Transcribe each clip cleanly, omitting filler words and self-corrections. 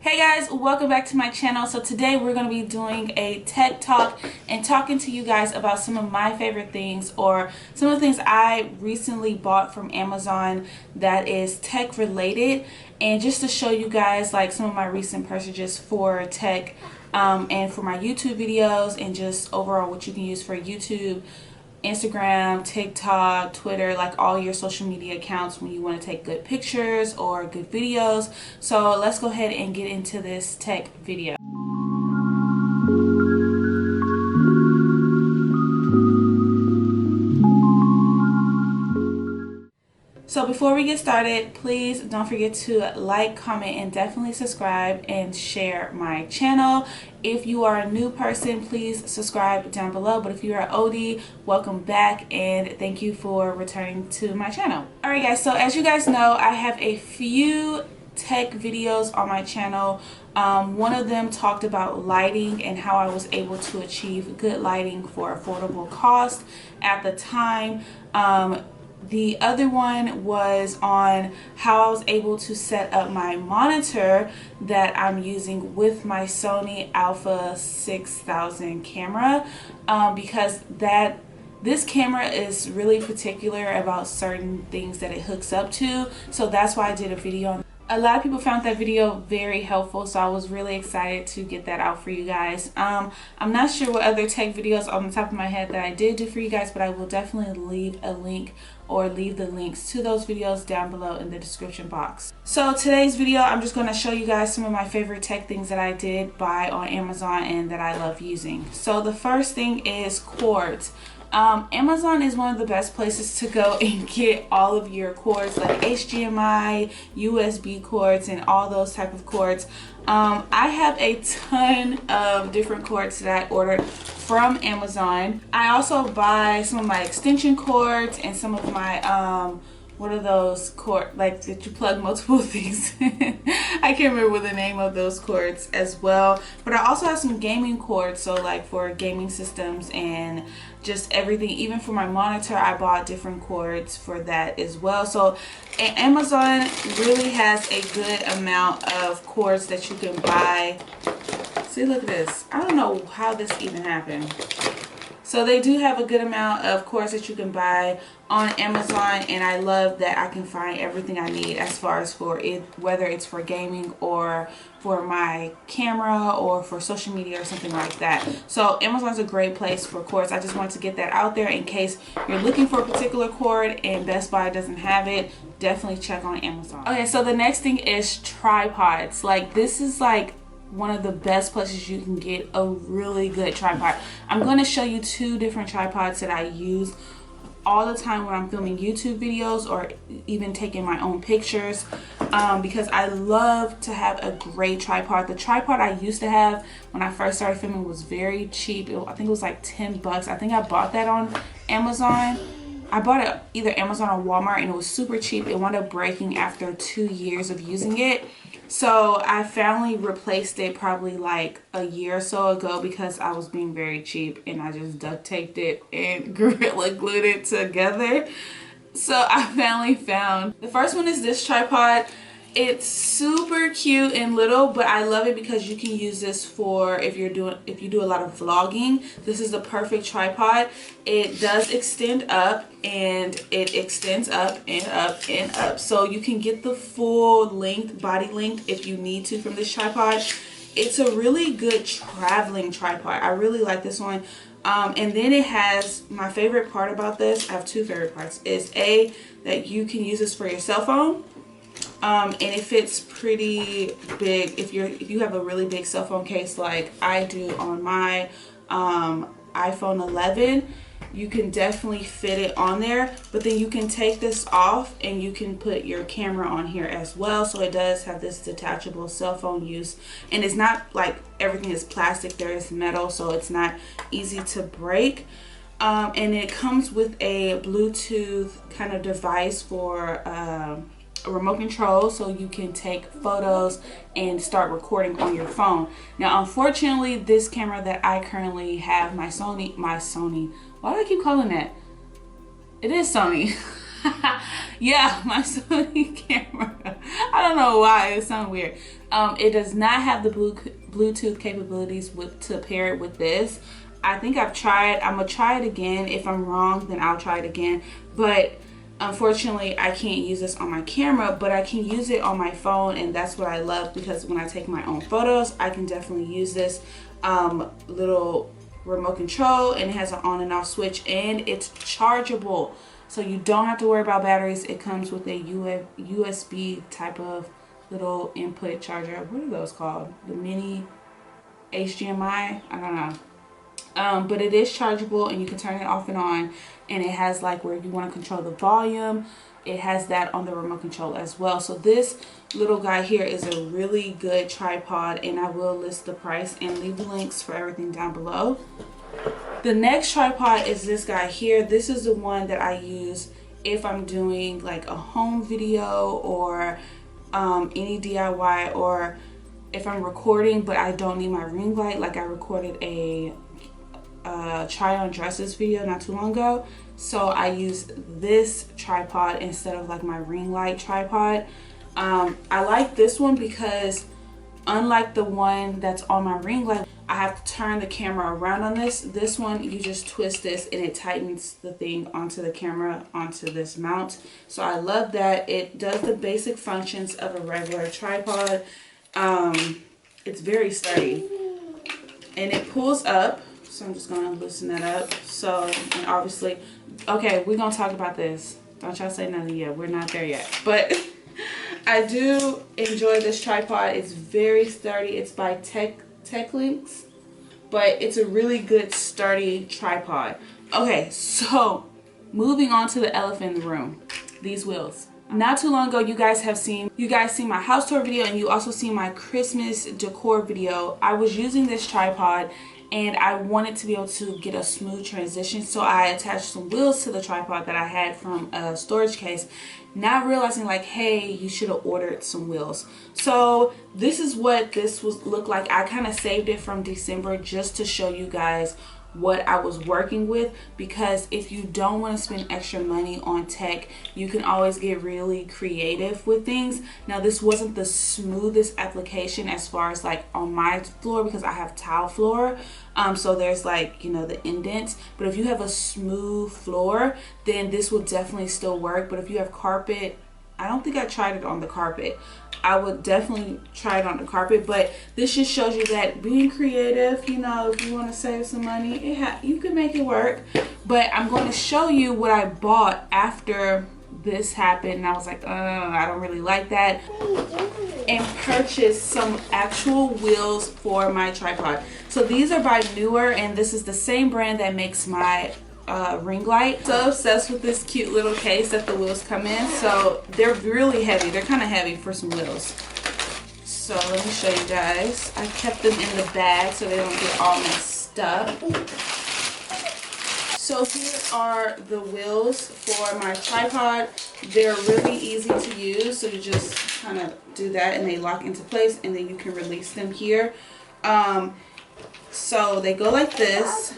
Hey guys, welcome back to my channel. So today we're going to be doing a tech talk and talking to you guys about some of my favorite things or some of the things I recently bought from Amazon that is tech related, and just to show you guys like some of my recent purchases for tech and for my YouTube videos, and just overall what you can use for YouTube, Instagram, TikTok, Twitter, like all your social media accounts when you want to take good pictures or good videos. So let's go ahead and get into this tech video. So before we get started, please don't forget to like, comment, and definitely subscribe and share my channel. If you are a new person, please subscribe down below. But if you are OD, welcome back and thank you for returning to my channel. Alright guys, so as you guys know, I have a few tech videos on my channel. One of them talked about lighting and how I was able to achieve good lighting for affordable cost at the time. The other one was on how I was able to set up my monitor that I'm using with my Sony Alpha 6000 camera, because this camera is really particular about certain things that it hooks up to. So that's why I did a video on. A lot of people found that video very helpful, so I was really excited to get that out for you guys. I'm not sure what other tech videos on the top of my head that I did do for you guys, but I will definitely leave a link or leave the links to those videos down below in the description box. So today's video, I'm just going to show you guys some of my favorite tech things that I did buy on Amazon and that I love using. So the first thing is cords. Amazon is one of the best places to go and get all of your cords, like HDMI, USB cords, and all those type of cords. I have a ton of different cords that I ordered from Amazon. I also buy some of my extension cords and some of my what are those cords like that you plug multiple things I can't remember the name of those cords as well. But I also have some gaming cords, so like for gaming systems and just everything. Even for my monitor, I bought different cords for that as well. So Amazon really has a good amount of cords that you can buy. See, look at this. I don't know how this even happened. So they do have a good amount of cords that you can buy on Amazon, and I love that I can find everything I need as far as for it, whether it's for gaming or for my camera or for social media or something like that. So Amazon's a great place for cords. I just wanted to get that out there in case you're looking for a particular cord and Best Buy doesn't have it. Definitely check on Amazon. Okay, so the next thing is tripods. Like, this is like one of the best places you can get a really good tripod. I'm going to show you two different tripods that I use all the time when I'm filming YouTube videos or even taking my own pictures, because I love to have a great tripod. The tripod I used to have when I first started filming was very cheap. I think it was like 10 bucks. I think I bought that on Amazon. I bought it either Amazon or Walmart, and it was super cheap. It wound up breaking after 2 years of using it. So I finally replaced it probably like a year or so ago because I was being very cheap, and I just duct taped it and Gorilla glued it together. So I finally found, the first one is this tripod. It's super cute and little, but I love it because you can use this for if you do a lot of vlogging. This is the perfect tripod. It does extend up, and it extends up and up and up, so you can get the full length, body length, if you need to from this tripod. It's a really good traveling tripod. I really like this one. And then it has, my favorite part about this, I have two favorite parts, is that you can use this for your cell phone. And it fits pretty big if you have a really big cell phone case like I do on my iPhone 11. You can definitely fit it on there, but then you can take this off and you can put your camera on here as well. So it does have this detachable cell phone use, and it's not like everything is plastic. There is metal, so it's not easy to break. And it comes with a Bluetooth kind of device for a remote control, so you can take photos and start recording on your phone. Now unfortunately, this camera that I currently have, my Sony, why do I keep calling that? It is Sony. Yeah, my Sony camera. I don't know why, it sounds weird. It does not have the Bluetooth capabilities to pair it with this. I think I've tried. I'm gonna try it again. If I'm wrong, then I'll try it again. But unfortunately, I can't use this on my camera, but I can use it on my phone, and that's what I love, because when I take my own photos, I can definitely use this little remote control, and it has an on and off switch, and it's chargeable. So you don't have to worry about batteries. It comes with a USB type of little input charger. What are those called? The mini HDMI? I don't know. But it is chargeable, and you can turn it off and on. And it has like where you want to control the volume. It has that on the remote control as well. So this little guy here is a really good tripod, and I will list the price and leave links for everything down below. The next tripod is this guy here. This is the one that I use if I'm doing like a home video or any DIY, or if I'm recording but I don't need my ring light. Like I recorded a try on dresses video not too long ago, so I use this tripod instead of like my ring light tripod. I like this one because unlike the one that's on my ring light, I have to turn the camera around on this. This one, you just twist this and it tightens the thing onto the camera, onto this mount. So I love that. It does the basic functions of a regular tripod. It's very sturdy, and it pulls up. So I'm just gonna loosen that up. So, and obviously, okay, we're gonna talk about this. Don't y'all say nothing yet. We're not there yet. But I do enjoy this tripod. It's very sturdy. It's by TechLinks, but it's a really good sturdy tripod. Okay, so moving on to the elephant in the room, these wheels. Not too long ago, you guys seen my house tour video, and you also seen my Christmas decor video. I was using this tripod, and I wanted to be able to get a smooth transition, so I attached some wheels to the tripod that I had from a storage case, not realizing like, hey, you should have ordered some wheels. So this is what this looked like. I kind of saved it from December just to show you guys what I was working with, because if you don't want to spend extra money on tech, you can always get really creative with things. Now this wasn't the smoothest application as far as like on my floor, because I have tile floor, so there's like, you know, the indents. But if you have a smooth floor, then this will definitely still work. But if you have carpet, I don't think I tried it on the carpet. I would definitely try it on the carpet, but this just shows you that being creative, you know, if you want to save some money, you can make it work. But I'm going to show you what I bought after this happened, and I was like, I don't really like that, and purchased some actual wheels for my tripod. So these are by Newer, and this is the same brand that makes my ring light. So obsessed with this cute little case that the wheels come in. So they're really heavy. They're kind of heavy for some wheels. So let me show you guys. I kept them in the bag so they don't get all messed up. So here are the wheels for my tripod. They're really easy to use. So you just kind of do that and they lock into place, and then you can release them here. So they go like this.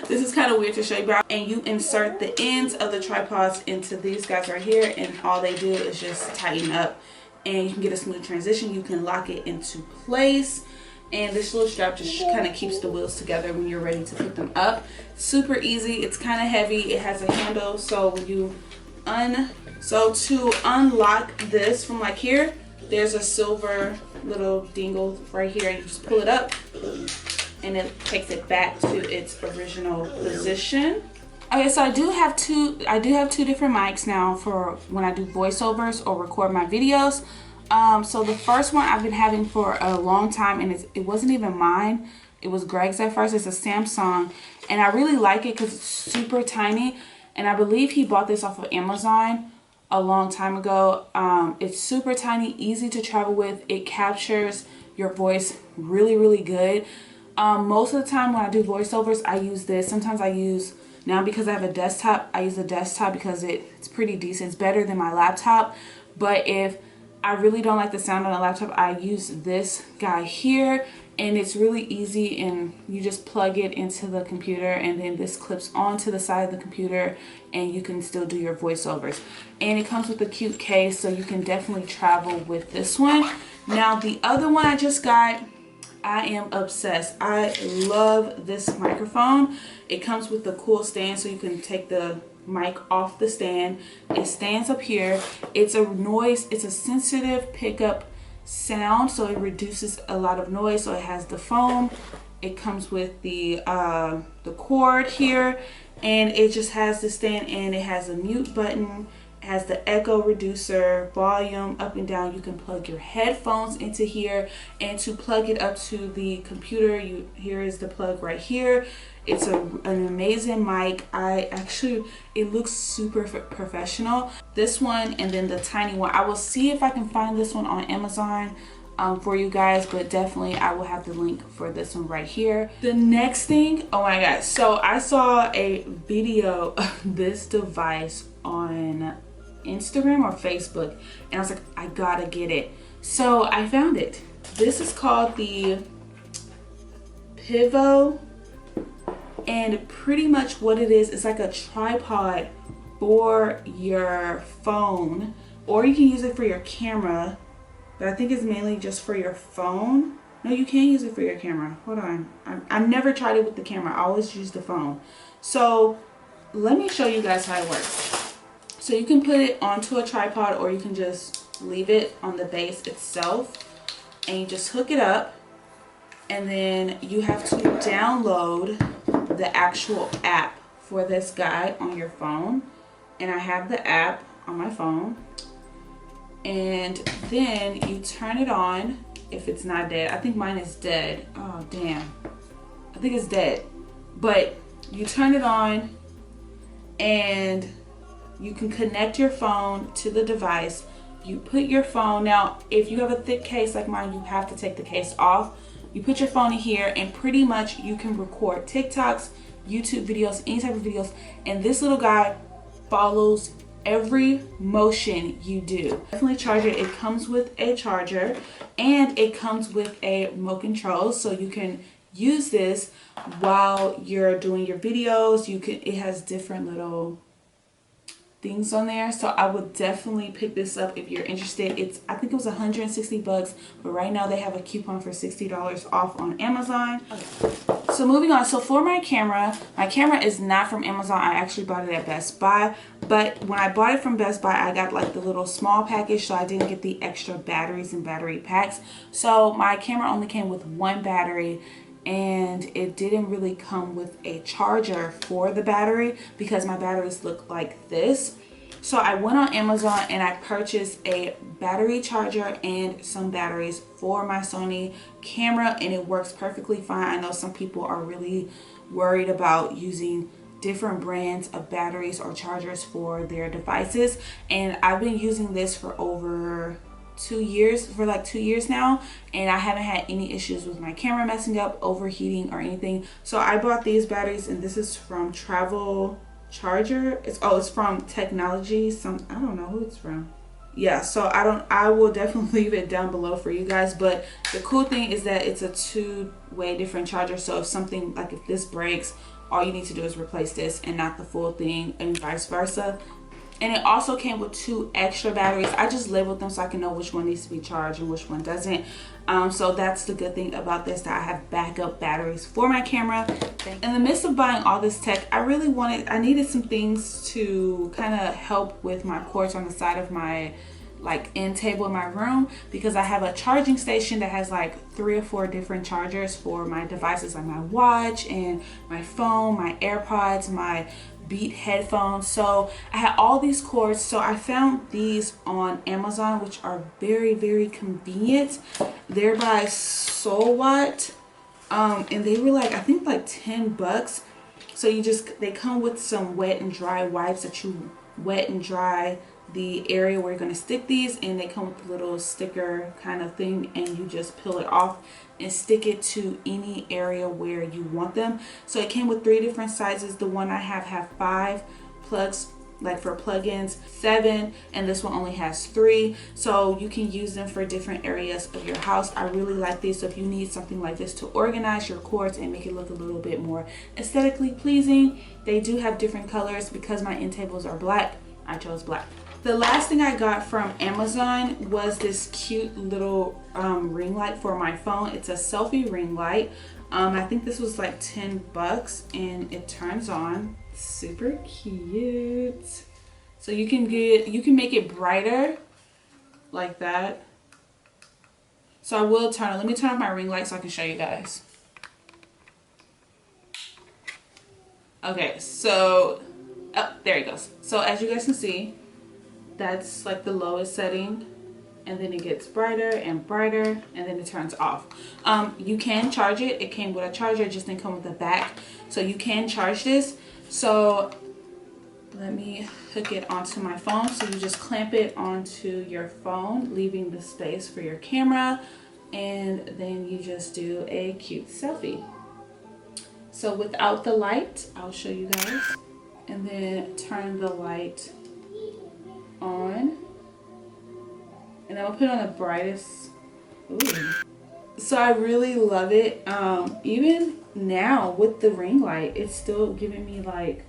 This is kind of weird to show you, and you insert the ends of the tripods into these guys right here, and all they do is just tighten up, and you can get a smooth transition. You can lock it into place, and this little strap just kind of keeps the wheels together when you're ready to put them up. Super easy. It's kind of heavy. It has a handle, so when you to unlock this from like here, there's a silver little dingle right here, and you just pull it up, and it takes it back to its original position. Okay, so I do have two different mics now for when I do voiceovers or record my videos. So the first one I've been having for a long time, and it wasn't even mine. It was Greg's at first. It's a Samsung, and I really like it because it's super tiny, and I believe he bought this off of Amazon a long time ago. It's super tiny, easy to travel with. It captures your voice really, really good. Most of the time when I do voiceovers, I use this. Sometimes I use, now because I have a desktop, I use the desktop because it's pretty decent. It's better than my laptop. But if I really don't like the sound on a laptop, I use this guy here, and it's really easy, and you just plug it into the computer, and then this clips onto the side of the computer, and you can still do your voiceovers. And it comes with a cute case, so you can definitely travel with this one. Now the other one I just got, I am obsessed. I love this microphone. It comes with the cool stand, so you can take the mic off the stand. It stands up here. It's a sensitive pickup sound, so it reduces a lot of noise. So it has the foam, it comes with the cord here, and it just has the stand, and it has a mute button, it has the echo reducer, volume up and down. You can plug your headphones into here, and to plug it up to the computer, here is the plug right here. It's an amazing mic. It looks super professional. This one, and then the tiny one. I will see if I can find this one on Amazon for you guys, but definitely I will have the link for this one right here. The next thing, oh my god, so I saw a video of this device on Instagram or Facebook, and I was like, I gotta get it. So I found it. This is called the HIGHOH. And pretty much what it is like a tripod for your phone, or you can use it for your camera, but I think it's mainly just for your phone. No, you can use it for your camera. Hold on. I've never tried it with the camera. I always use the phone. So let me show you guys how it works. So you can put it onto a tripod, or you can just leave it on the base itself, and you just hook it up, and then you have to download the actual app for this guy on your phone. And I have the app on my phone, and then you turn it on if it's not dead. I think mine is dead. Oh damn, I think it's dead. But you turn it on, and you can connect your phone to the device. You put your phone, now if you have a thick case like mine, you have to take the case off. You put your phone in here, and pretty much you can record TikToks, YouTube videos, any type of videos, and this little guy follows every motion you do. Definitely charge it. It comes with a charger, and it comes with a remote control, so you can use this while you're doing your videos. It has different little things on there, so I would definitely pick this up if you're interested. I think it was 160 bucks, but right now they have a coupon for $60 off on Amazon. Okay. So moving on, so for my camera is not from Amazon. I actually bought it at Best Buy, but when I bought it from Best Buy, I got like the little small package, so I didn't get the extra batteries and battery packs. So my camera only came with one battery, and it didn't really come with a charger for the battery because my batteries look like this. So I went on Amazon and I purchased a battery charger and some batteries for my Sony camera, and it works perfectly fine. I know some people are really worried about using different brands of batteries or chargers for their devices, and I've been using this for over 2 years, for like 2 years now, and I haven't had any issues with my camera messing up, overheating, or anything. So I bought these batteries, and this is from Travel Charger. It's from Technology. I don't know who it's from. Yeah, so I will definitely leave it down below for you guys. But the cool thing is that it's a two-way different charger. So if this breaks, all you need to do is replace this and not the full thing, and vice versa. And it also came with 2 extra batteries. I just labeled them so I can know which one needs to be charged and which one doesn't. So that's the good thing about this, that I have backup batteries for my camera. In the midst of buying all this tech, I needed some things to kind of help with my cords on the side of my end table in my room, because I have a charging station that has like 3 or 4 different chargers for my devices, like my watch and my phone, my AirPods, my Beat headphones. So I had all these cords, so I found these on Amazon, which are very, very convenient. They're by Solwatt, and they were I think 10 bucks. So they come with some wet and dry wipes that you wet and dry the area where you're going to stick these, and they come with a little sticker kind of thing, and you just peel it off and stick it to any area where you want them. So it came with 3 different sizes. The one I have 5 plugs like for plugins, 7, and this one only has 3. So you can use them for different areas of your house. I really like these. So if you need something like this to organize your cords and make it look a little bit more aesthetically pleasing, they do have different colors. Because my end tables are black, I chose black. The last thing I got from Amazon was this cute little ring light for my phone. It's a selfie ring light. I think this was like 10 bucks, and it turns on. Super cute. So you can make it brighter like that. So I will let me turn off my ring light so I can show you guys. Okay, so there it goes. So as you guys can see, that's like the lowest setting, and then it gets brighter and brighter, and then it turns off. You can charge it. It came with a charger, it just didn't come with a back. So you can charge this. So let me hook it onto my phone. So you just clamp it onto your phone, leaving the space for your camera, and then you just do a cute selfie. So without the light, I'll show you guys, and then turn the light on, and I'm gonna put on the brightest. Ooh. So I really love it. Even now with the ring light, it's still giving me like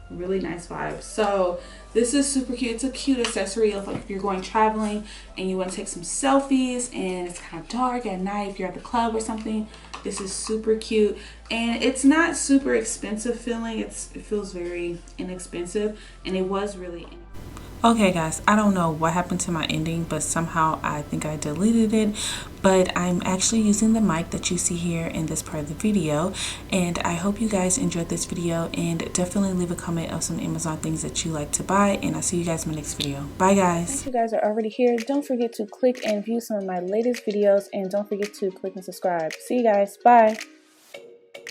really nice vibes. So this is super cute. It's a cute accessory if you're going traveling and you want to take some selfies and it's kind of dark at night, if you're at the club or something. This is super cute, and it's not super expensive feeling. It feels very inexpensive, and it was really. Okay guys, I don't know what happened to my ending, but somehow I think I deleted it. But I'm actually using the mic that you see here in this part of the video, and I hope you guys enjoyed this video, and definitely leave a comment of some Amazon things that you like to buy, and I'll see you guys in my next video. Bye guys. Since you guys are already here, don't forget to click and view some of my latest videos, and don't forget to click and subscribe. See you guys. Bye.